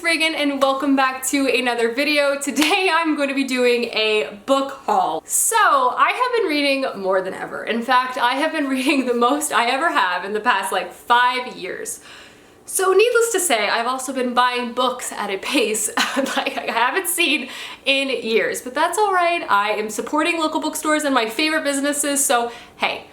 Reagan and welcome back to another video. Today I'm going to be doing a book haul. So I have been reading more than ever. In fact, I have been reading the most I ever have in the past like 5 years. So needless to say, I've also been buying books at a pace like I haven't seen in years, but that's all right. I am supporting local bookstores and my favorite businesses, so hey.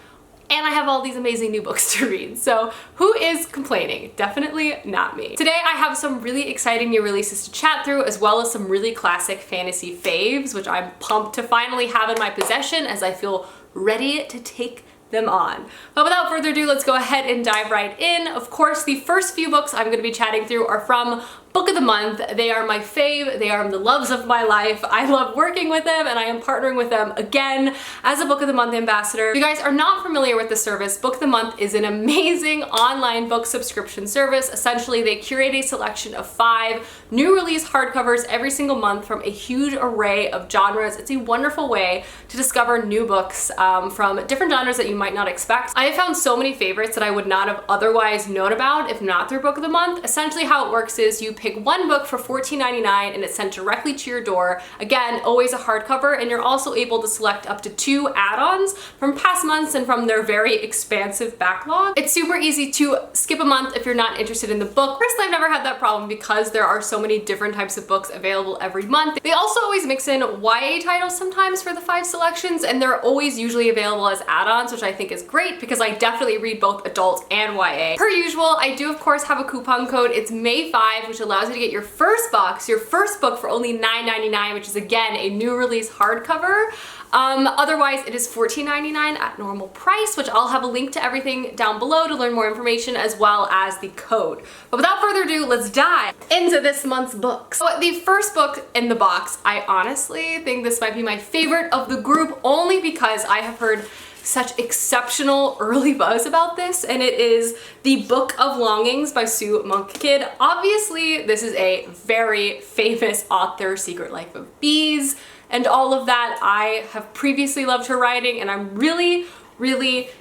And I have all these amazing new books to read. So who is complaining? Definitely not me. Today I have some really exciting new releases to chat through, as well as some really classic fantasy faves, which I'm pumped to finally have in my possession as I feel ready to take them on. But without further ado, let's go ahead and dive right in. Of course, the first few books I'm going to be chatting through are from Book of the Month. They are my fave. They are the loves of my life. I love working with them and I am partnering with them again as a Book of the Month ambassador. If you guys are not familiar with the service, Book of the Month is an amazing online book subscription service. Essentially, they curate a selection of 5 new release hardcovers every single month from a huge array of genres. It's a wonderful way to discover new books from different genres that you might not expect. I have found so many favorites that I would not have otherwise known about if not through Book of the Month. Essentially how it works is you pick one book for $14.99 and it's sent directly to your door. Again, always a hardcover, and you're also able to select up to 2 add-ons from past months and from their very expansive backlog. It's super easy to skip a month if you're not interested in the book. Personally, I've never had that problem because there are so many different types of books available every month. They also always mix in YA titles sometimes for the 5 selections, and they're always usually available as add-ons, which I think is great because I definitely read both adult and YA. Per usual, I do of course have a coupon code. It's May 5, which allows you to get your first box, your first book for only $9.99, which is again a new release hardcover. Otherwise, it is $14.99 at normal price, which I'll have a link to everything down below to learn more information, as well as the code. But without further ado, let's dive into this month's books. So the first book in the box, I honestly think this might be my favorite of the group, only because I have heard such exceptional early buzz about this, and it is The Book of Longings by Sue Monk Kidd. Obviously, this is a very famous author, Secret Life of Bees, and all of that. I have previously loved her writing, and I'm really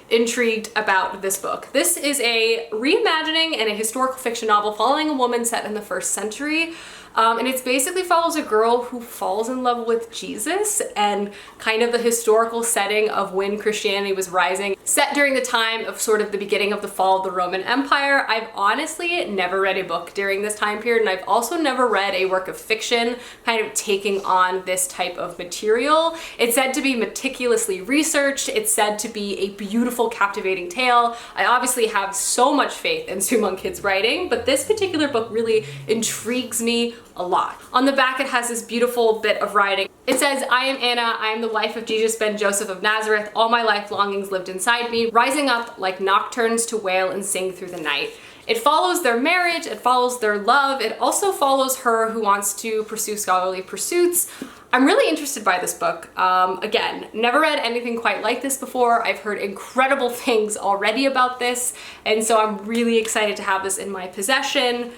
intrigued about this book. This is a reimagining and a historical fiction novel following a woman set in the 1st century. And it basically follows a girl who falls in love with Jesus and kind of the historical setting of when Christianity was rising, set during the time of sort of the beginning of the fall of the Roman Empire. I've honestly never read a book during this time period, and I've also never read a work of fiction kind of taking on this type of material. It's said to be meticulously researched. It's said to be a beautiful, captivating tale. I obviously have so much faith in Sue Monk Kidd's writing, but this particular book really intrigues me a lot. On the back, it has this beautiful bit of writing. It says, "I am Anna. I am the wife of Jesus ben Joseph of Nazareth. All my life longings lived inside me, rising up like nocturnes to wail and sing through the night." It follows their marriage, it follows their love, it also follows her who wants to pursue scholarly pursuits. I'm really interested by this book. Again, never read anything quite like this before. I've heard incredible things already about this, and so I'm really excited to have this in my possession.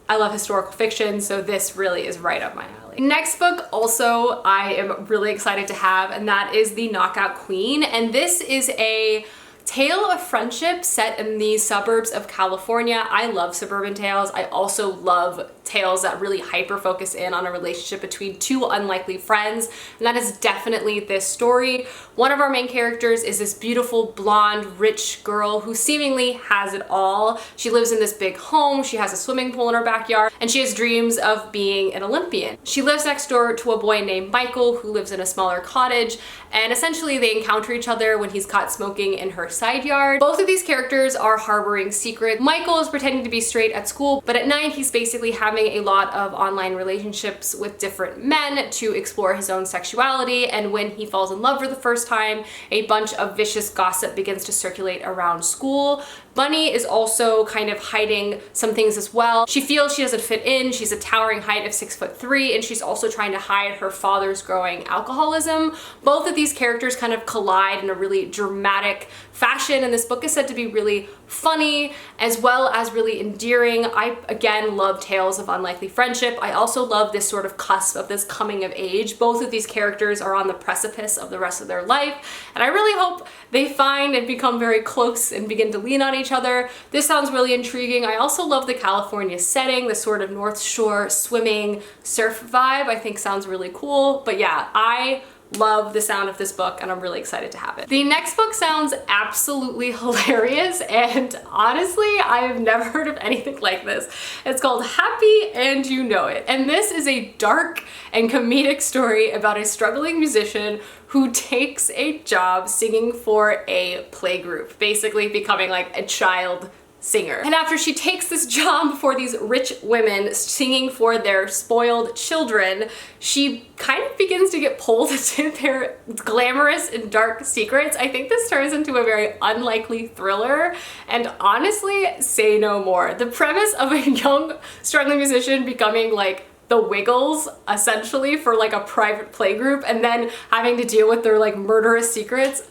I love historical fiction, so this really is right up my alley. Next book also I am really excited to have, and that is The Knockout Queen. And this is a tale of friendship set in the suburbs of California. I love suburban tales. I also love tales that really hyper focus in on a relationship between 2 unlikely friends, and that is definitely this story. One of our main characters is this beautiful blonde rich girl who seemingly has it all. She lives in this big home, she has a swimming pool in her backyard, and she has dreams of being an Olympian. She lives next door to a boy named Michael who lives in a smaller cottage, and essentially they encounter each other when he's caught smoking in her side yard. Both of these characters are harboring secrets. Michael is pretending to be straight at school, but at night he's basically having a lot of online relationships with different men to explore his own sexuality, and when he falls in love for the first time, a bunch of vicious gossip begins to circulate around school. Bunny is also kind of hiding some things as well. She feels she doesn't fit in. She's a towering height of 6'3", and she's also trying to hide her father's growing alcoholism. Both of these characters kind of collide in a really dramatic fashion, and this book is said to be really funny as well as really endearing. I again love tales of unlikely friendship. I also love this sort of cusp of this coming of age. Both of these characters are on the precipice of the rest of their life, and I really hope they find and become very close and begin to lean on each other. This sounds really intriguing. I also love the California setting, the sort of North Shore swimming surf vibe. I think sounds really cool. But yeah, I love the sound of this book and I'm really excited to have it. The next book sounds absolutely hilarious, and honestly, I have never heard of anything like this. It's called Happy and You Know It. And this is a dark and comedic story about a struggling musician who takes a job singing for a playgroup, basically becoming like a child singer. And after she takes this job for these rich women singing for their spoiled children, she kind of begins to get pulled into their glamorous and dark secrets. I think this turns into a very unlikely thriller, and honestly, say no more. The premise of a young struggling musician becoming like the Wiggles, essentially, for like a private playgroup, and then having to deal with their like murderous secrets.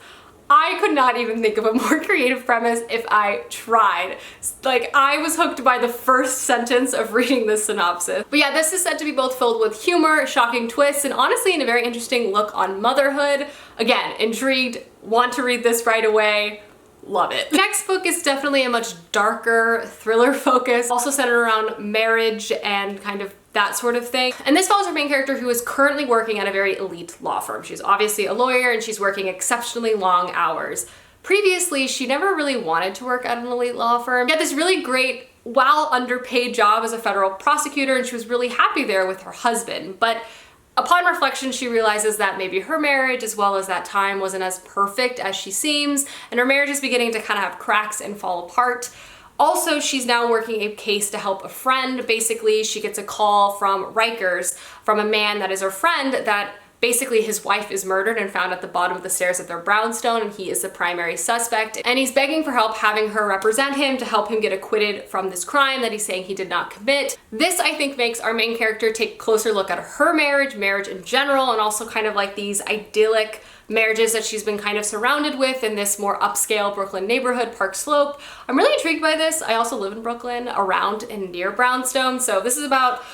I could not even think of a more creative premise if I tried. Like, I was hooked by the first sentence of reading this synopsis. But yeah, this is said to be both filled with humor, shocking twists, and honestly in a very interesting look on motherhood. Again, intrigued, want to read this right away. Love it. The next book is definitely a much darker thriller focus, also centered around marriage and kind of that sort of thing. And this follows our main character, who is currently working at a very elite law firm. She's obviously a lawyer and she's working exceptionally long hours. Previously, she never really wanted to work at an elite law firm. She had this really great, well underpaid job as a federal prosecutor, and she was really happy there with her husband. But upon reflection, she realizes that maybe her marriage, as well as that time, wasn't as perfect as she seems, and her marriage is beginning to kind of have cracks and fall apart. Also, she's now working a case to help a friend. Basically, she gets a call from Rikers from a man that is her friend, that basically his wife is murdered and found at the bottom of the stairs at their brownstone, and he is the primary suspect. And he's begging for help, having her represent him to help him get acquitted from this crime that he's saying he did not commit. This, I think, makes our main character take a closer look at her marriage in general, and also kind of like these idyllic marriages that she's been kind of surrounded with in this more upscale Brooklyn neighborhood, Park Slope. I'm really intrigued by this. I also live in Brooklyn, around and near Brownstone, so this is about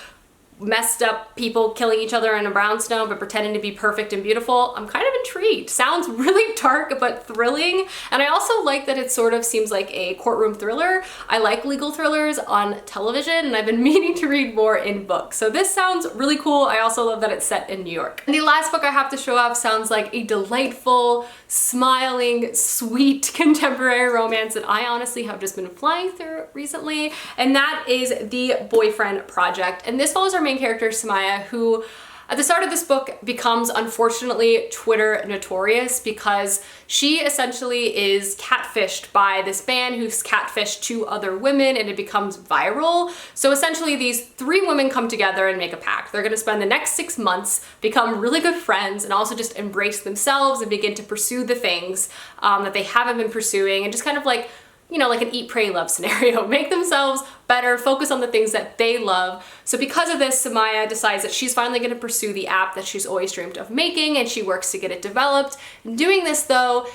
messed up people killing each other in a brownstone but pretending to be perfect and beautiful. I'm kind of intrigued. Sounds really dark but thrilling, and I also like that it sort of seems like a courtroom thriller. I like legal thrillers on television, and I've been meaning to read more in books, so this sounds really cool. I also love that it's set in New York. And the last book I have to show off sounds like a delightful, smiling, sweet contemporary romance that I honestly have just been flying through recently, and that is The Boyfriend Project. And this follows our main character, Samaya, who at the start of this book becomes, unfortunately, Twitter notorious because she essentially is catfished by this man who's catfished 2 other women, and it becomes viral. So essentially these 3 women come together and make a pact. They're gonna spend the next 6 months, become really good friends, and also just embrace themselves and begin to pursue the things that they haven't been pursuing, and just kind of like, you know, like an eat, pray, love scenario. Make themselves better, focus on the things that they love. So because of this, Samaya decides that she's finally gonna pursue the app that she's always dreamed of making, and she works to get it developed. In doing this though,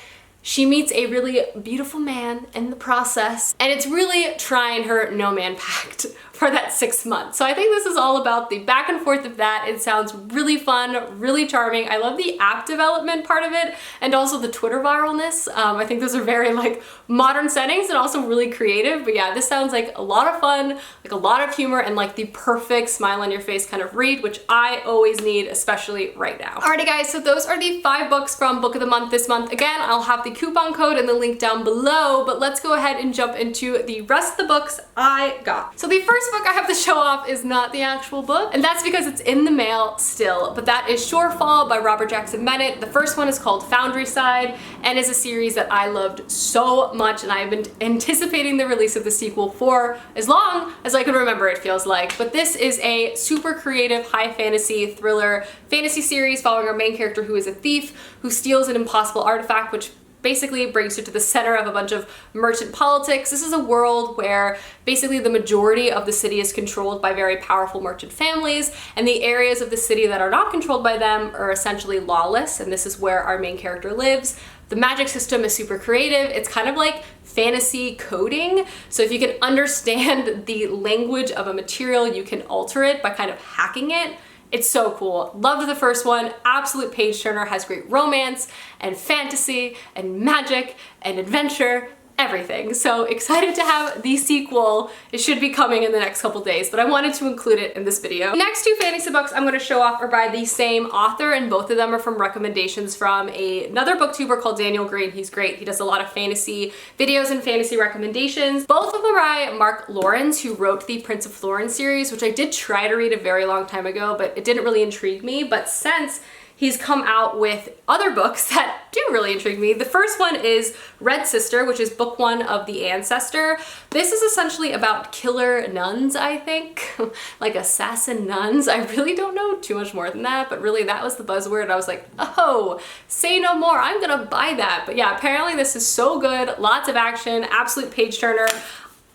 she meets a really beautiful man in the process, and it's really trying her no-man pact for that 6 months. So I think this is all about the back and forth of that. It sounds really fun, really charming. I love the app development part of it, and also the Twitter viralness. I think those are very like modern settings and also really creative. But yeah, this sounds like a lot of fun, like a lot of humor, and like the perfect smile on your face kind of read, which I always need, especially right now. Alrighty guys, so those are the 5 books from Book of the Month this month. Again, I'll have the coupon code and the link down below, but let's go ahead and jump into the rest of the books I got. So the first book I have to show off is not the actual book, and that's because it's in the mail still, but that is Shorefall by Robert Jackson Bennett. The first one is called Foundryside and is a series that I loved so much, and I have been anticipating the release of the sequel for as long as I can remember, it feels like. But this is a super creative high fantasy thriller fantasy series following our main character, who is a thief who steals an impossible artifact which basically brings you to the center of a bunch of merchant politics. This is a world where basically the majority of the city is controlled by very powerful merchant families, and the areas of the city that are not controlled by them are essentially lawless, and this is where our main character lives. The magic system is super creative. It's kind of like fantasy coding. So if you can understand the language of a material, you can alter it by kind of hacking it. It's so cool. Loved the first one. Absolute page turner. Has great romance and fantasy and magic and adventure. Everything. So excited to have the sequel. It should be coming in the next couple days, but I wanted to include it in this video. The next two fantasy books I'm going to show off are by the same author, and both of them are from recommendations from another booktuber called Daniel Green. He's great. He does a lot of fantasy videos and fantasy recommendations. Both of them are by Mark Lawrence, who wrote the Prince of Florence series, which I did try to read a very long time ago, but it didn't really intrigue me. But since he's come out with other books that do really intrigue me. The first one is Red Sister, which is book one of The Ancestor. This is essentially about killer nuns, I think, like assassin nuns. I really don't know too much more than that, but really that was the buzzword. I was like, oh, say no more, I'm gonna buy that. But yeah, apparently this is so good, lots of action, absolute page turner.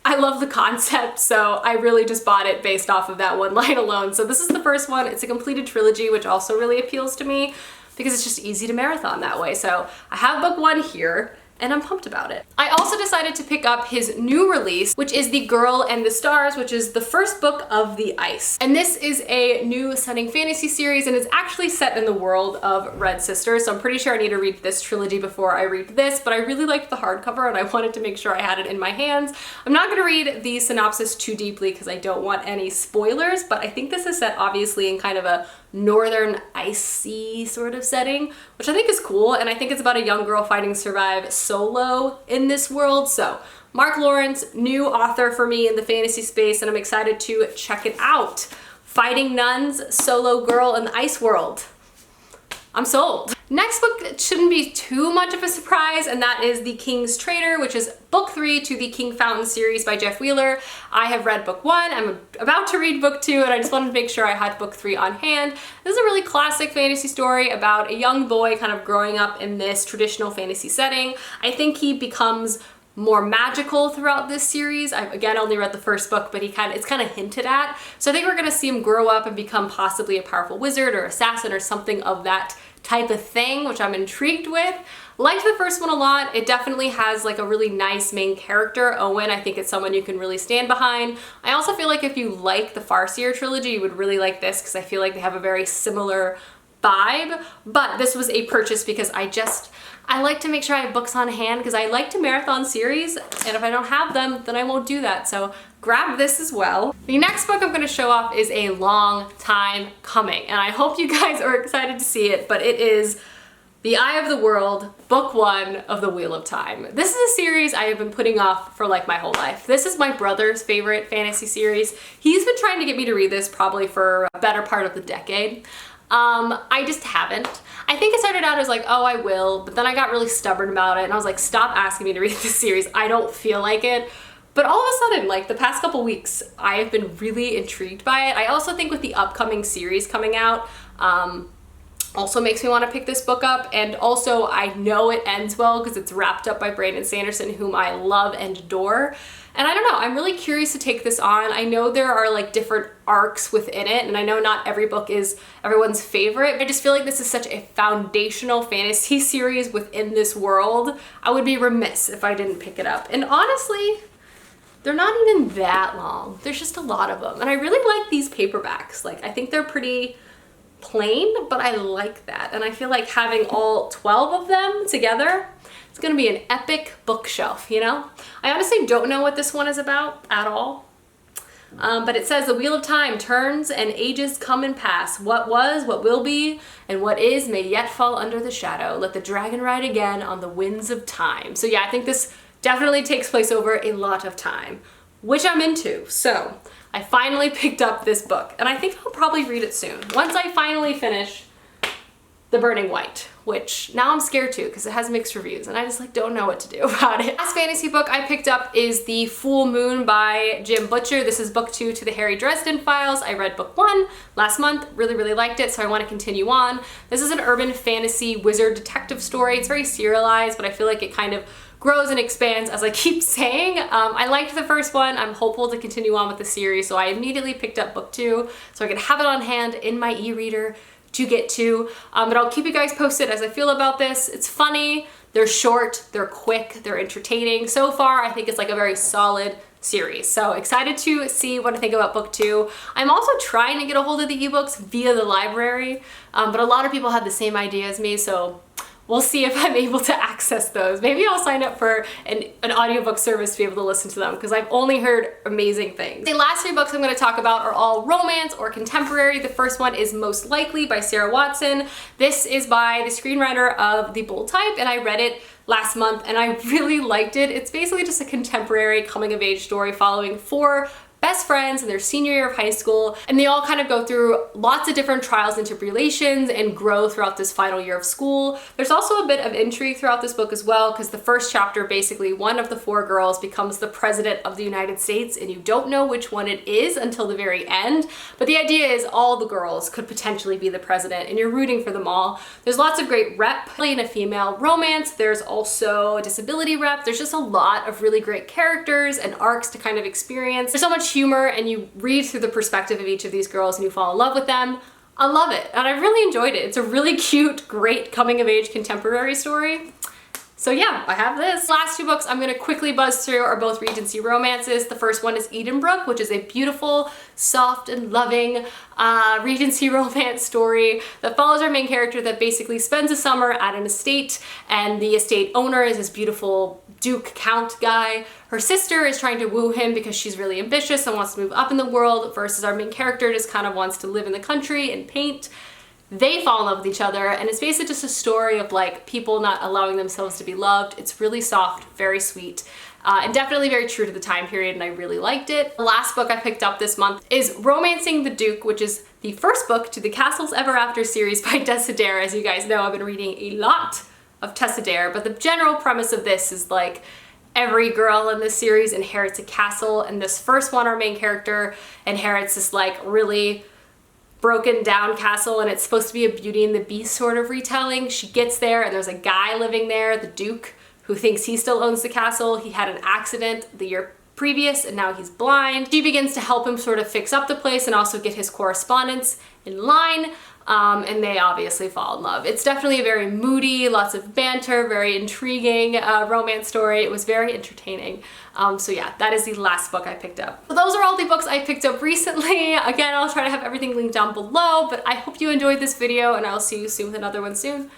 I love the concept, so I really just bought it based off of that one line alone. So this is the first one. It's a completed trilogy, which also really appeals to me because it's just easy to marathon that way. So I have book one here, and I'm pumped about it. I also decided to pick up his new release, which is The Girl and the Stars, which is the first book of The Ice. And this is a new stunning fantasy series, and it's actually set in the world of Red Sister, so I'm pretty sure I need to read this trilogy before I read this, but I really liked the hardcover and I wanted to make sure I had it in my hands. I'm not gonna read the synopsis too deeply because I don't want any spoilers, but I think this is set obviously in kind of a northern icy sort of setting, which I think is cool, and I think it's about a young girl fighting to survive solo in this world. So Mark Lawrence, new author for me in the fantasy space, and I'm excited to check it out. Fighting nuns, solo girl in the ice world. I'm sold. Next book shouldn't be too much of a surprise, and that is The King's Traitor, which is book 3 to the King Fountain series by Jeff Wheeler. I have read book 1, I'm about to read book 2, and I just wanted to make sure I had book 3 on hand. This is a really classic fantasy story about a young boy kind of growing up in this traditional fantasy setting. I think he becomes more magical throughout this series. I've again only read the first book, but it's kind of hinted at. So I think we're gonna see him grow up and become possibly a powerful wizard or assassin or something of that type of thing, which I'm intrigued with. Liked the first one a lot. It definitely has like a really nice main character, Owen. I think it's someone you can really stand behind. I also feel like if you like the Farseer trilogy, you would really like this because I feel like they have a very similar vibe, but this was a purchase because I like to make sure I have books on hand because I like to marathon series, and if I don't have them, then I won't do that. So grab this as well. The next book I'm going to show off is a long time coming, and I hope you guys are excited to see it, but it is The Eye of the World, book 1 of The Wheel of Time. This is a series I have been putting off for like my whole life. This is my brother's favorite fantasy series. He's been trying to get me to read this probably for a better part of the decade. I just haven't. I think it started out as like, oh, I will, but then I got really stubborn about it and I was like, stop asking me to read this series. I don't feel like it. But all of a sudden, like the past couple weeks, I have been really intrigued by it. I also think with the upcoming series coming out, also makes me want to pick this book up. And also I know it ends well because it's wrapped up by Brandon Sanderson, whom I love and adore. And I don't know, I'm really curious to take this on. I know there are like different arcs within it, and I know not every book is everyone's favorite, but I just feel like this is such a foundational fantasy series within this world. I would be remiss if I didn't pick it up. And honestly, they're not even that long. There's just a lot of them. And I really like these paperbacks. Like, I think they're pretty plain, but I like that. And I feel like having all 12 of them together, it's gonna be an epic bookshelf, you know? I honestly don't know what this one is about at all. But it says the Wheel of Time turns and ages come and pass. What was, what will be, and what is may yet fall under the shadow. Let the dragon ride again on the winds of time. So yeah, I think this definitely takes place over a lot of time, which I'm into. So I finally picked up this book, and I think I'll probably read it soon. Once I finally finish The Burning White, which now I'm scared to because it has mixed reviews and I just like don't know what to do about it. Last fantasy book I picked up is The Full Moon by Jim Butcher. This is book 2 to the Harry Dresden Files. I read book 1 last month, really liked it, so I want to continue on. This is an urban fantasy wizard detective story. It's very serialized, but I feel like it kind of grows and expands as I keep saying. I liked the first one. I'm hopeful to continue on with the series, so I immediately picked up book 2 so I could have it on hand in my e-reader to get to, but I'll keep you guys posted as I feel about this. It's funny. They're short, they're quick, they're entertaining. So far, I think it's like a very solid series. So excited to see what I think about book 2. I'm also trying to get a hold of the ebooks via the library, but a lot of people had the same idea as me, so we'll see if I'm able to access those. Maybe I'll sign up for an audiobook service to be able to listen to them, because I've only heard amazing things. The last 3 books I'm going to talk about are all romance or contemporary. The first one is Most Likely by Sarah Watson. This is by the screenwriter of The Bold Type, and I read it last month and I really liked it. It's basically just a contemporary coming of age story following 4 best friends in their senior year of high school, and they all kind of go through lots of different trials and tribulations and grow throughout this final year of school. There's also a bit of intrigue throughout this book as well, because the first chapter, basically one of the 4 girls becomes the president of the United States, and you don't know which one it is until the very end, but the idea is all the girls could potentially be the president and you're rooting for them all. There's lots of great rep in a female romance. There's also a disability rep. There's just a lot of really great characters and arcs to kind of experience. There's so much humor, and you read through the perspective of each of these girls and you fall in love with them. I love it, and I really enjoyed it. It's a really cute, great coming of age contemporary story. So yeah, I have this. Last 2 books I'm gonna quickly buzz through are both Regency romances. The first one is Edenbrooke, which is a beautiful, soft and loving Regency romance story that follows our main character that basically spends a summer at an estate, and the estate owner is this beautiful Duke Count guy. Her sister is trying to woo him because she's really ambitious and wants to move up in the world, versus our main character just kind of wants to live in the country and paint. They fall in love with each other, and it's basically just a story of like people not allowing themselves to be loved. It's really soft, very sweet, and definitely very true to the time period, and I really liked it. The last book I picked up this month is Romancing the Duke, which is the first book to the Castles Ever After series by Tessa Dare. As you guys know, I've been reading a lot of Tessa Dare, but the general premise of this is like every girl in this series inherits a castle, and this first one, our main character inherits this like really broken down castle, and it's supposed to be a Beauty and the Beast sort of retelling. She gets there and there's a guy living there, the Duke, who thinks he still owns the castle. He had an accident the year previous and now he's blind. She begins to help him sort of fix up the place and also get his correspondence in line. And they obviously fall in love. It's definitely a very moody, lots of banter, very intriguing romance story. It was very entertaining. So yeah, that is the last book I picked up. So those are all the books I picked up recently. Again, I'll try to have everything linked down below, but I hope you enjoyed this video, and I'll see you soon with another one soon.